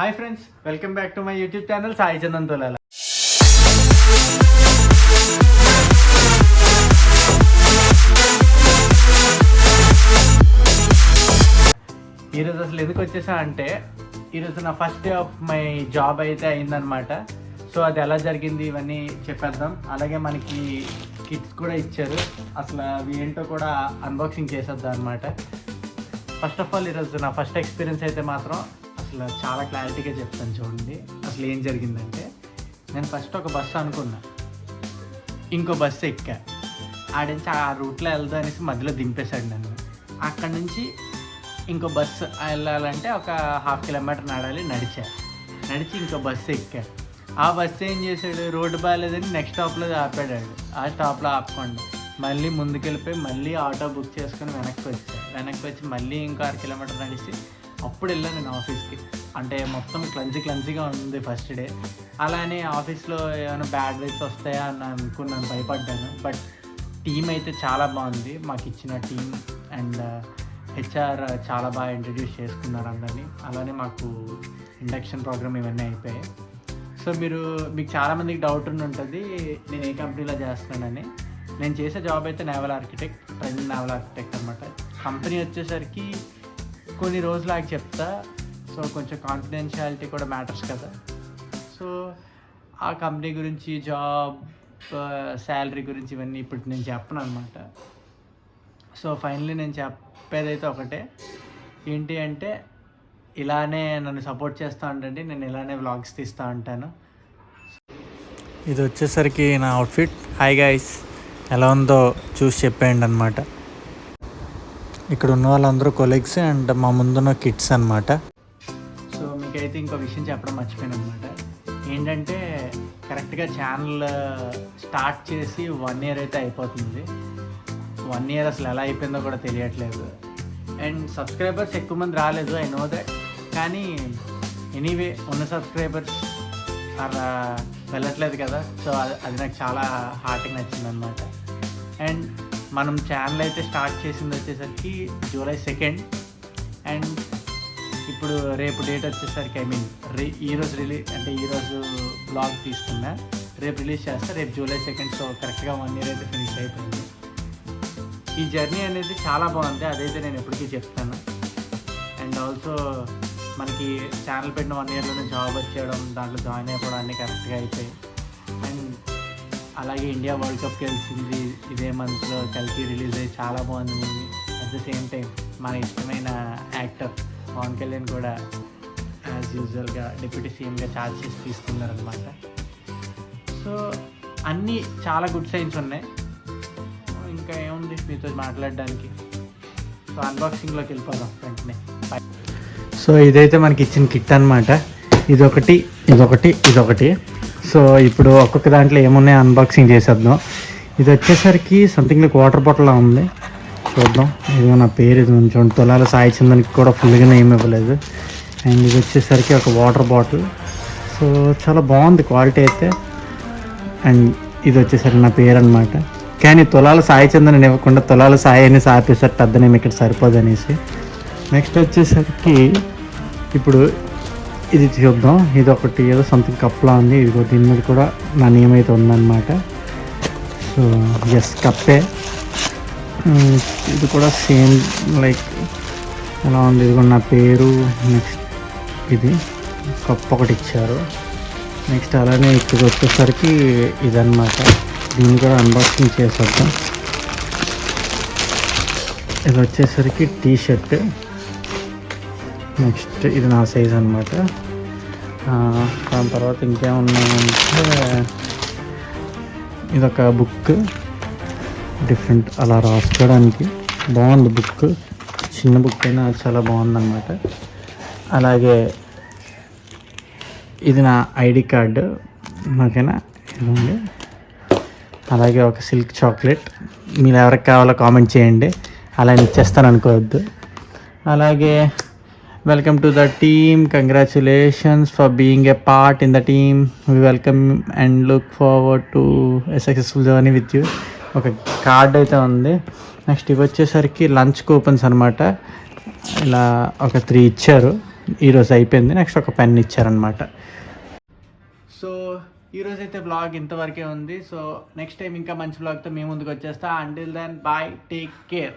Hi friends, welcome back to my YouTube channel Sai Chandan Tolala. ఈరోజు అసలు ఎందుకు వచ్చేసా అంటే ఈరోజు నా first day of my job అయితే అయిందనమాట. సో అది ఎలా జరిగింది ఇవన్నీ చెప్పేద్దాం. అలాగే మనకి కిట్స్ కూడా ఇచ్చారు, అసలు అవి ఏంటో కూడా అన్బాక్సింగ్ చేసేద్దాం అనమాట. ఫస్ట్ ఆఫ్ ఆల్ ఈరోజు నా ఫస్ట్ ఎక్స్పీరియన్స్ అయితే మాత్రం అసలు చాలా క్లారిటీగా చెప్తాను చూడండి. అసలు ఏం జరిగిందంటే, నేను ఫస్ట్ ఒక బస్సు అనుకున్నా, ఇంకో బస్సు ఎక్కా. ఆడించి ఆ రూట్లో వెళ్దా అనేసి మధ్యలో దింపేశాడు నన్ను. అక్కడి నుంచి ఇంకో బస్సు వెళ్ళాలంటే ఒక 1/2 కిలోమీటర్ నడిచి ఇంకో బస్సు ఎక్కా. ఆ బస్సు ఏం చేశాడు, రోడ్డు బాగాలేదని నెక్స్ట్ స్టాప్లో ఆపాడు. ఆ స్టాప్లో ఆపకుండా మళ్ళీ ముందుకెళ్ళిపోయి మళ్ళీ ఆటో బుక్ చేసుకుని వెనక్కి వచ్చి మళ్ళీ ఇంకో 1/2 కిలోమీటర్ నడిచి అప్పుడు వెళ్ళాను నేను ఆఫీస్కి. అంటే మొత్తం క్లంజీగా ఉంది ఫస్ట్ డే. అలానే ఆఫీస్లో ఏమైనా బ్యాడ్ వైబ్స్ వస్తాయా అని అనుకున్నాను, భయపడ్డాను. బట్ టీం అయితే చాలా బాగుంది, మాకు ఇచ్చిన టీం అండ్ హెచ్ఆర్ చాలా బాగా ఇంట్రడ్యూస్ చేసుకున్నారు అందరినీ. అలానే మాకు ఇండక్షన్ ప్రోగ్రామ్ ఇవన్నీ అయిపోయాయి. సో మీకు చాలామందికి డౌట్ ఉంటుంది నేను ఏ కంపెనీలో చేస్తున్నానని. నేను చేసే జాబ్ అయితే naval architect, present naval architect అనమాట. కంపెనీ వచ్చేసరికి కొన్ని రోజులు ఆగి చెప్తా. సో కొంచెం కాన్ఫిడెన్షియాలిటీ కూడా మ్యాటర్స్ కదా. సో ఆ కంపెనీ గురించి, జాబ్ శాలరీ గురించి ఇవన్నీ ఇప్పుడు నేను చెప్పను అనమాట. సో ఫైనల్లీ నేను చెప్పేదైతే ఒకటే, ఏంటి అంటే ఇలానే నన్ను సపోర్ట్ చేస్తూ ఉండండి, నేను ఇలానే వ్లాగ్స్ తీస్తూ ఉంటాను. ఇది వచ్చేసరికి నా అవుట్ఫిట్. హాయ్ గైస్, ఎలా ఉందో చూసి చెప్పేయండి అనమాట. ఇక్కడ ఉన్న వాళ్ళందరూ కొలీగ్స్ అండ్ మా ముందున్న కిడ్స్ అనమాట. సో మీకైతే ఇంకో విషయం చెప్పడం మర్చిపోయాను అనమాట. ఏంటంటే కరెక్ట్గా ఛానల్ స్టార్ట్ చేసి 1 year అయితే అయిపోతుంది. 1 year అసలు ఎలా అయిపోయిందో కూడా తెలియట్లేదు. అండ్ సబ్స్క్రైబర్స్ ఎక్కువ మంది రాలేదు, ఐ నో దట్. కానీ ఎనీవే ఉన్న సబ్స్క్రైబర్స్ అలా వెళ్ళట్లేదు కదా. సో అది నాకు చాలా హార్ట్గా నచ్చింది అనమాట. అండ్ మనం ఛానల్ అయితే స్టార్ట్ చేసింది వచ్చేసరికి July 2nd. అండ్ ఇప్పుడు రేపు డేట్ వచ్చేసరికి ఈరోజు బ్లాగ్ తీసుకున్నా, రేపు రిలీజ్ చేస్తా, రేపు July 2nd. సో కరెక్ట్గా 1 year అయితే ఫినిష్ అయిపోయింది. ఈ జర్నీ అనేది చాలా బాగుంది, అదైతే నేను ఎప్పటికీ చెప్తాను. అండ్ ఆల్సో మనకి ఛానల్ పెట్టిన 1 yearలోనే జాబ్ వచ్చేయడం, దాంట్లో జాయిన్ అయిపోవడం అన్నీ కరెక్ట్గా అయిపోయాయి. అండ్ అలాగే ఇండియా వరల్డ్ కప్ గెలిచింది ఇదే మంత్లో, కలిసి రిలీజ్ అయ్యి చాలా బాగుంది movie. At the same time మన ఇష్టమైన యాక్టర్ పవన్ కళ్యాణ్ కూడా యాజ్ యూజువల్గా డిప్యూటీ సీఎంగా ఛార్జ్ చేసి తీసుకున్నారనమాట. సో అన్నీ చాలా గుడ్ సైన్స్ ఉన్నాయి. ఇంకా ఏముంది మీతో మాట్లాడడానికి. సో అన్బాక్సింగ్లోకి వెళ్ళిపోదాం వెంటనే. సో ఇదైతే మనకి ఇచ్చిన కిట్ అనమాట. ఇదొకటి. సో ఇప్పుడు ఒక్కొక్క దాంట్లో ఏమున్నాయో అన్బాక్సింగ్ చేసేద్దాం. ఇది వచ్చేసరికి సంథింగ్ లైక్ వాటర్ బాటిల్లా ఉంది, చూద్దాం. ఇదిగో నా పేరు, ఇది చూడండి, తొలాల సాయి చందన్కి కూడా ఫుల్గా ఏమి ఇవ్వలేదు. అండ్ ఇది వచ్చేసరికి ఒక వాటర్ బాటిల్. సో చాలా బాగుంది క్వాలిటీ అయితే. అండ్ ఇది వచ్చేసరికి నా పేరు అనమాట. కానీ తొలాల సాయి చందన్ ఇవ్వకుండా తొలాల సాయి అనేసి ఆపేసట్టు అద్దనేమి ఇక్కడ సరిపోదనేసి. నెక్స్ట్ వచ్చేసరికి ఇప్పుడు ఇది చూద్దాం. ఇది ఒకటి ఏదో సంథింగ్ కప్లా ఉంది. ఇదిగో దీని మీద కూడా నా నేమ్ అయితే ఉందన్నమాట. సో ఎస్, కప్పే. ఇది కూడా సేమ్ లైక్ ఎలా ఉంది, ఇది కూడా నా పేరు. నెక్స్ట్ ఇది కప్ ఒకటి ఇచ్చారు. నెక్స్ట్ అలానే ఇక్కడ వచ్చేసరికి ఇదన్నమాట. దీన్ని కూడా అన్బాక్సింగ్ చేసేద్దాం. ఇది వచ్చేసరికి టీ షర్ట్. నెక్స్ట్ ఇది నా సైజ్ అనమాట. దాని తర్వాత ఇంకేమున్నాయంటే ఇదొక బుక్, డిఫరెంట్ అలా రాసుకోవడానికి బాగుంది బుక్. చిన్న బుక్ అయినా చాలా బాగుందన్నమాట. అలాగే ఇది నా ఐడి కార్డు, ఓకేనా, ఇదండి. అలాగే ఒక సిల్క్ చాక్లెట్. మీరు ఎవరికి కావాలో కామెంట్ చేయండి, అలా ఇచ్చేస్తాను అనుకోవద్దు. అలాగే welcome to the team, congratulations for being a part in the team, we welcome and look forward to a successful journey with you. ఒక కార్డ్ అయితే ఉంది. నెక్స్ట్ ఇవి వచ్చేసరికి లంచ్ కూపన్స్ అనమాట. ఇలా ఒక 3 ఇచ్చారు. ఈరోజు అయిపోయింది. నెక్స్ట్ ఒక పెన్ ఇచ్చారనమాట. సో ఈరోజు అయితే వ్లాగ్ ఇంతవరకే ఉంది. సో నెక్స్ట్ టైం ఇంకా మంచి వ్లాగ్తో మేము ముందుకు వచ్చేస్తా. Until then bye, take care.